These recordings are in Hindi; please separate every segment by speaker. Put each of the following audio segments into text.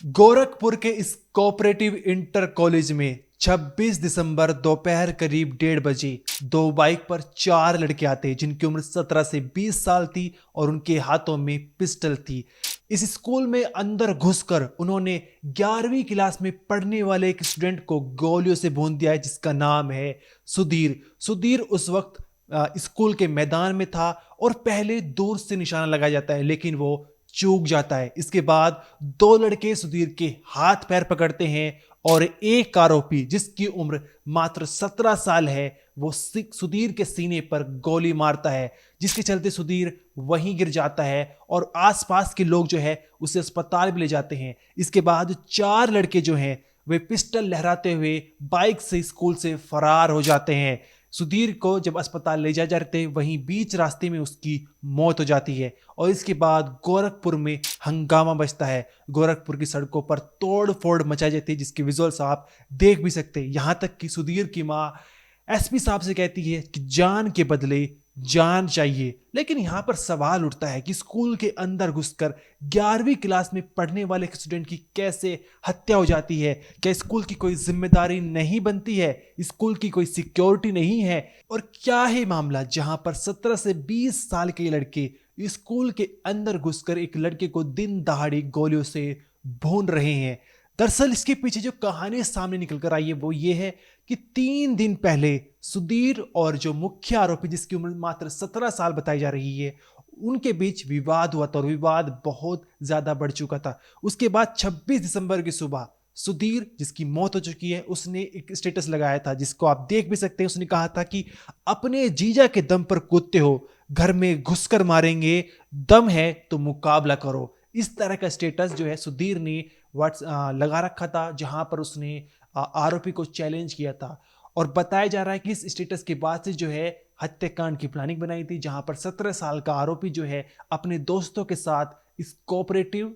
Speaker 1: गोरखपुर के इस कोऑपरेटिव इंटर कॉलेज में 26 दिसंबर दोपहर करीब 1:30 बजे दो बाइक पर चार लड़के आते जिनकी उम्र 17 से 20 साल थी और उनके हाथों में पिस्टल थी। इस स्कूल में अंदर घुसकर उन्होंने 11वीं क्लास में पढ़ने वाले एक स्टूडेंट को गोलियों से भून दिया है जिसका नाम है सुधीर। सुधीर उस वक्त स्कूल के मैदान में था और पहले दूर से निशाना लगाया जाता है लेकिन वो चूक जाता है। इसके बाद दो लड़के सुधीर के हाथ पैर पकड़ते हैं और एक आरोपी जिसकी उम्र मात्र 17 साल है वो सुधीर के सीने पर गोली मारता है जिसके चलते सुधीर वहीं गिर जाता है और आसपास के लोग जो है उसे अस्पताल भी ले जाते हैं। इसके बाद चार लड़के जो हैं वे पिस्टल लहराते हुए बाइक से स्कूल से फरार हो जाते हैं। सुधीर को जब अस्पताल ले जाए जाते हैं वहीं बीच रास्ते में उसकी मौत हो जाती है और इसके बाद गोरखपुर में हंगामा बचता है। गोरखपुर की सड़कों पर तोड़ फोड़ मचाई जाती है जिसके विजुअल्स आप देख भी सकते हैं। यहाँ तक कि सुधीर की माँ एसपी साहब से कहती है कि जान के बदले जान चाहिए। लेकिन यहां पर सवाल उठता है कि स्कूल के अंदर घुसकर 11वीं क्लास में पढ़ने वाले स्टूडेंट की कैसे हत्या हो जाती है। क्या स्कूल की कोई जिम्मेदारी नहीं बनती है, स्कूल की कोई सिक्योरिटी नहीं है? और क्या है मामला जहां पर 17 से 20 साल के लड़के स्कूल के अंदर घुसकर एक लड़के को दिन दहाड़ी गोलियों से भून रहे हैं? दरअसल इसके पीछे जो कहानी सामने निकल कर आई है वो ये है कि 3 दिन पहले सुधीर और जो मुख्य आरोपी जिसकी उम्र मात्र 17 साल बताई जा रही है उनके बीच विवाद हुआ था और विवाद बहुत ज्यादा बढ़ चुका था। उसके बाद 26 दिसंबर की सुबह सुधीर जिसकी मौत हो चुकी है उसने एक स्टेटस लगाया था जिसको आप देख भी सकते हैं। उसने कहा था कि अपने जीजा के दम पर कूदते हो, घर में घुसकर मारेंगे, दम है तो मुकाबला करो। इस तरह का स्टेटस जो है सुधीर ने लगा रखा था जहां पर उसने आरोपी को चैलेंज किया था और बताया जा रहा है कि इस स्टेटस के बाद से जो है हत्याकांड की प्लानिंग बनाई थी जहां पर 17 साल का आरोपी जो है अपने दोस्तों के साथ इस कोऑपरेटिव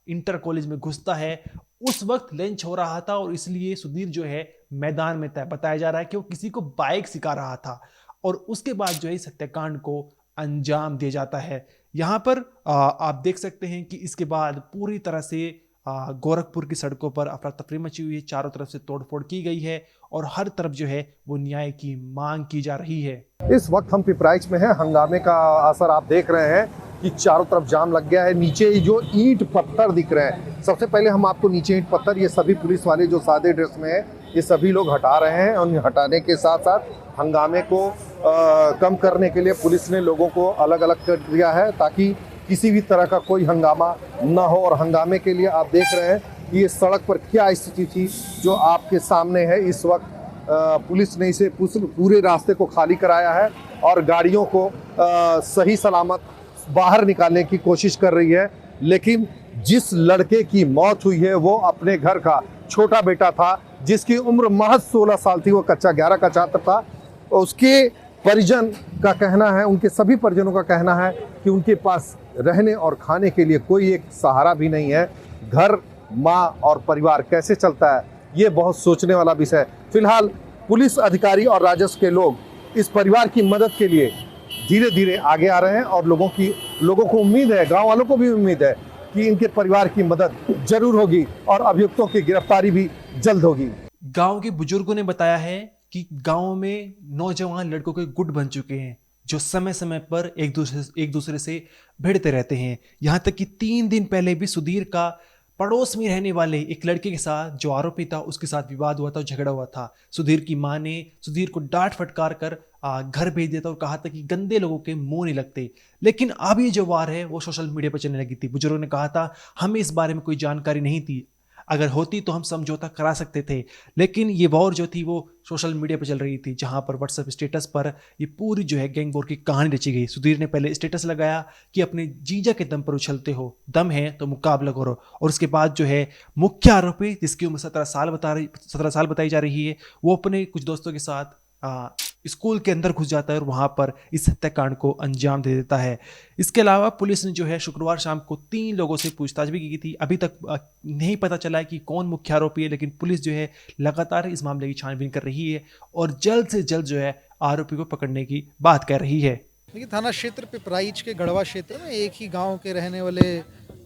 Speaker 1: इंटर कॉलेज में घुसता है। उस वक्त लंच हो रहा था और इसलिए सुधीर जो है मैदान में था। बताया जा रहा है कि वो किसी को बाइक सिखा रहा था और उसके बाद जो है इस हत्याकांड को अंजाम दिया जाता है। यहाँ पर आप देख सकते हैं कि इसके बाद पूरी तरह से गोरखपुर की सड़कों पर अफरा तफरी मची हुई है, चारों तरफ से तोड़फोड़ की गई है और हर तरफ जो है वो न्याय की मांग की जा रही है।
Speaker 2: इस वक्त हम पिपराइच में हैं। हंगामे का असर आप देख रहे हैं कि चारों तरफ जाम लग गया है। नीचे जो ईंट पत्थर दिख रहे हैं, सबसे पहले हम आपको नीचे ईंट पत्थर ये सभी पुलिस वाले जो सादे ड्रेस में है ये सभी लोग हटा रहे हैं और हटाने के साथ साथ हंगामे को कम करने के लिए पुलिस ने लोगों को अलग अलग कर दिया है ताकि किसी भी तरह का कोई हंगामा न हो। और हंगामे के लिए आप देख रहे हैं कि ये सड़क पर क्या स्थिति थी जो आपके सामने है। इस वक्त पुलिस ने इसे पूरे रास्ते को खाली कराया है और गाड़ियों को सही सलामत बाहर निकालने की कोशिश कर रही है। लेकिन जिस लड़के की मौत हुई है वो अपने घर का छोटा बेटा था जिसकी उम्र महज 16 साल थी। वो कक्षा 11 का छात्र था। उसके परिजन का कहना है, उनके सभी परिजनों का कहना है कि उनके पास रहने और खाने के लिए कोई एक सहारा भी नहीं है। घर, माँ और परिवार कैसे चलता है ये बहुत सोचने वाला विषय है। फिलहाल पुलिस अधिकारी और राजस्व के लोग इस परिवार की मदद के लिए धीरे धीरे आगे आ रहे हैं और लोगों को उम्मीद है, गांव वालों को भी उम्मीद है कि इनके परिवार की मदद जरूर होगी और अभियुक्तों की गिरफ्तारी भी जल्द होगी।
Speaker 1: गांव के बुजुर्गों ने बताया है कि गांव में नौजवान लड़कों के गुट बन चुके हैं जो समय समय पर एक दूसरे से भिड़ते रहते हैं। यहां तक कि 3 दिन पहले भी सुधीर का पड़ोस में रहने वाले एक लड़के के साथ जो आरोपी था उसके साथ विवाद हुआ था, झगड़ा हुआ था। सुधीर की मां ने सुधीर को डांट फटकार कर घर भेज दिया था और कहा था कि गंदे लोगों के मुंह नहीं लगते। लेकिन अब ये जो वार है वो सोशल मीडिया पर चलने लगी थी। बुजुर्गों ने कहा था हमें इस बारे में कोई जानकारी नहीं थी, अगर होती तो हम समझौता करा सकते थे। लेकिन ये वॉर जो थी वो सोशल मीडिया पर चल रही थी जहां पर व्हाट्सएप स्टेटस पर ये पूरी जो है गैंग वॉर की कहानी रची गई। सुधीर ने पहले स्टेटस लगाया कि अपने जीजा के दम पर उछलते हो, दम है तो मुकाबला करो। और उसके बाद जो है मुख्य आरोपी जिसकी उम्र 17 साल बताई जा रही है वो अपने कुछ दोस्तों के साथ स्कूल के अंदर घुस जाता है और वहां पर इस हत्याकांड को अंजाम दे देता है। इसके अलावा पुलिस ने जो है शुक्रवार शाम को 3 लोगों से पूछताछ भी की थी। अभी तक नहीं पता चला है कि कौन मुख्य आरोपी है, लेकिन पुलिस जो है लगातार इस मामले की छानबीन कर रही है और जल्द से जल्द जो है आरोपी को पकड़ने की बात कर रही है।
Speaker 3: देखिए, थाना क्षेत्र पिपराइच के गढ़वा क्षेत्र में एक ही गांव के रहने वाले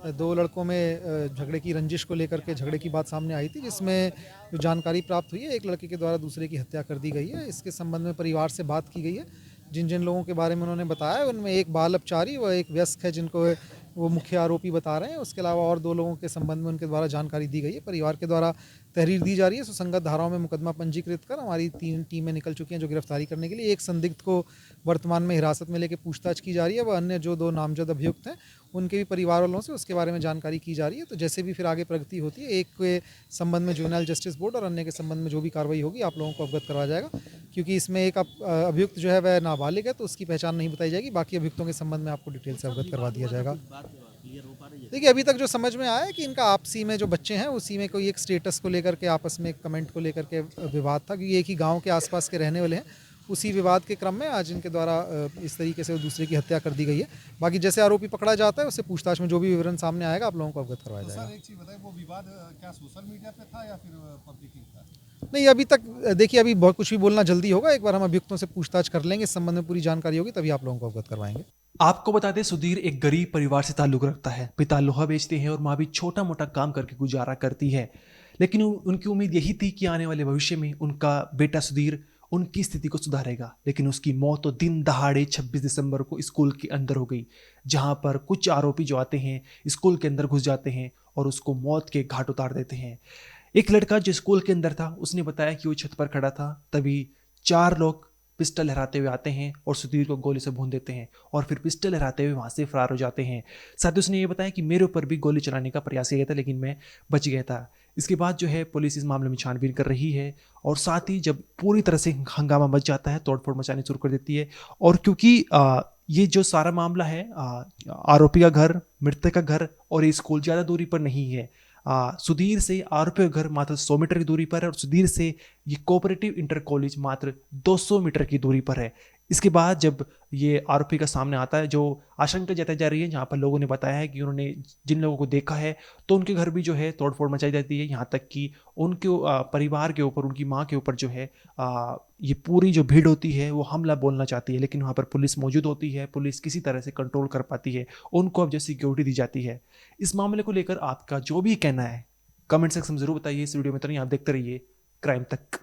Speaker 3: दो लड़कों में झगड़े की रंजिश को लेकर के झगड़े की बात सामने आई थी, जिसमें जो जानकारी प्राप्त हुई है, एक लड़के के द्वारा दूसरे की हत्या कर दी गई है। इसके संबंध में परिवार से बात की गई है। जिन जिन लोगों के बारे में उन्होंने बताया, उनमें एक बाल अपचारी व एक वयस्क है, जिनको वो मुख्य आरोपी बता रहे हैं। उसके अलावा और दो लोगों के संबंध में उनके द्वारा जानकारी दी गई है। परिवार के द्वारा तहरीर दी जा रही है। सुसंगत धाराओं में मुकदमा पंजीकृत कर हमारी 3 टीमें निकल चुकी हैं जो गिरफ्तारी करने के लिए। एक संदिग्ध को वर्तमान में हिरासत में लेकर पूछताछ की जा रही है। वह अन्य जो 2 नामजद अभियुक्त हैं, उनके भी परिवार वालों से उसके बारे में जानकारी की जा रही है। तो जैसे भी फिर आगे प्रगति होती है, एक के संबंध में जुवेनाइल जस्टिस बोर्ड और अन्य के संबंध में जो भी कार्रवाई होगी, आप लोगों को अवगत करवाया जाएगा। क्योंकि इसमें एक अभियुक्त जो है वह नाबालिग है, तो उसकी पहचान नहीं बताई जाएगी। बाकी अभियुक्तों के संबंध में आपको डिटेल से अवगत करवा दिया जाएगा। देखिए, अभी तक जो समझ में आया है कि इनका आपसी में जो बच्चे हैं, उसी में कोई एक स्टेटस को लेकर के, आपस में कमेंट को लेकर के विवाद था, क्योंकि एक ही गांव के आसपास के रहने वाले हैं। उसी विवाद के क्रम में आज इनके द्वारा इस तरीके से दूसरे की हत्या कर दी गई है। बाकी जैसे आरोपी पकड़ा जाता है, उससे पूछताछ में जो भी विवरण सामने आएगा, आप लोगों को अवगत करवाया जाएगा।
Speaker 4: सर एक चीज़ बताइए, वो विवाद क्या सोशल मीडिया पे था या फिर पब्लिकली था?
Speaker 3: नहीं, अभी तक देखिए, अभी बहुत कुछ भी बोलना जल्दी होगा। एक बार हम अभियुक्तों से पूछताछ कर लेंगे, इस संबंध में पूरी जानकारी होगी, तभी आप लोगों को अवगत करवाएंगे।
Speaker 1: आपको बता दें, सुधीर एक गरीब परिवार से ताल्लुक रखता है। पिता लोहा बेचते हैं और माँ भी छोटा मोटा काम करके गुजारा करती है। लेकिन उनकी उम्मीद यही थी कि आने वाले भविष्य में उनका बेटा सुधीर उनकी स्थिति को सुधारेगा। लेकिन उसकी मौत तो दिन दहाड़े 26 दिसंबर को स्कूल के अंदर हो गई, जहां पर कुछ आरोपी जो आते हैं स्कूल के अंदर घुस जाते हैं और उसको मौत के घाट उतार देते हैं। एक लड़का जो स्कूल के अंदर था, उसने बताया कि वो छत पर खड़ा था, तभी 4 लोग पिस्टल लहराते हुए आते हैं और सुधीर को गोली से भून देते हैं और फिर पिस्टल लहराते हुए वहां से फरार हो जाते हैं। साथ ही उसने ये बताया कि मेरे ऊपर भी गोली चलाने का प्रयास किया था, लेकिन मैं बच गया था। इसके बाद जो है पुलिस इस मामले में छानबीन कर रही है और साथ ही जब पूरी तरह से हंगामा मच जाता है, तोड़फोड़ मचानी शुरू कर देती है। और क्योंकि ये जो सारा मामला है, आरोपी का घर, मृतक का घर और ये स्कूल ज़्यादा दूरी पर नहीं है। सुधीर से आरोपी का घर मात्र 100 मीटर की दूरी पर है और सुधीर से ये कोऑपरेटिव इंटर कॉलेज मात्र 200 मीटर की दूरी पर है। इसके बाद जब ये आरोपी का सामने आता है, जो आशंका जताई जा रही है, जहाँ पर लोगों ने बताया है कि उन्होंने जिन लोगों को देखा है, तो उनके घर भी जो है तोड़फोड़ मचाई जाती है। यहाँ तक कि उनके परिवार के ऊपर, उनकी माँ के ऊपर जो है ये पूरी जो भीड़ होती है वो हमला बोलना चाहती है, लेकिन वहाँ पर पुलिस मौजूद होती है। पुलिस किसी तरह से कंट्रोल कर पाती है, उनको अब जो सिक्योरिटी दी जाती है। इस मामले को लेकर आपका जो भी कहना है कमेंट सेक्शन में जरूर बताइए। इस वीडियो में तो नहीं, आप देखते रहिए क्राइम तक।